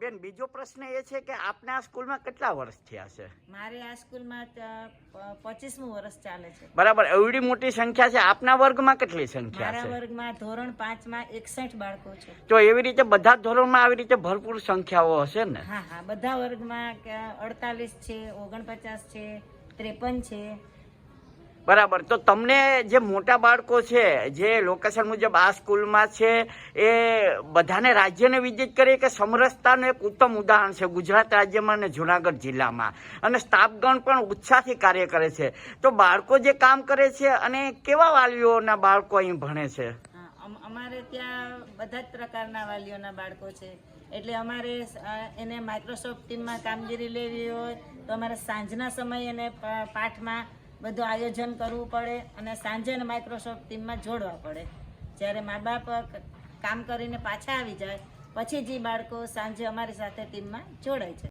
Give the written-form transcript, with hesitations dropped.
બેન બીજો પ્રશ્ન એ છે કે આપને આ સ્કૂલમાં કેટલા વર્ષ થયા છે? મારે આ સ્કૂલમાં 25મું વર્ષ ચાલે છે. બરાબર, એવડી મોટી સંખ્યા છે. આપના વર્ગમાં કેટલી સંખ્યા છે? મારા વર્ગમાં ધોરણ 5માં 61 બાળકો છે. તો એવી રીતે બધા ધોરણમાં આવી રીતે ભરપૂર સંખ્યાઓ હશે ને? હા હા, બધા વર્ગમાં 48 છે, 49 છે, 53 છે. બરાબર, તો તમને જે મોટા બાળકો છે જે લોકેશન મુજબ આ સ્કૂલમાં છે એ બધાને રાજ્યને વિજિત કરી કે સમરસતાનું એક ઉત્તમ ઉદાહરણ છે ગુજરાત રાજ્યમાં અને જુનાગઢ જિલ્લામાં, અને સ્ટાફગણ પણ ઉત્સાહથી કાર્ય કરે છે. તો બાળકો જે કામ કરે છે અને કેવા વાલીઓના બાળકો અહીં ભણે છે? અમારે ત્યાં બધા જ પ્રકારના વાલીઓના બાળકો છે. એટલે અમારે એને માઇક્રોસોફ્ટ ટીમમાં કામગીરી લેવી હોય તો અમારે સાંજના સમયે એને પાઠમાં બધું આયોજન કરવું પડે અને સાંજે એને માઇક્રોસોફ્ટ ટીમમાં જોડવા પડે. જ્યારે મા બાપ કામ કરીને પાછા આવી જાય પછી જે બાળકો સાંજે અમારી સાથે ટીમમાં જોડાય છે.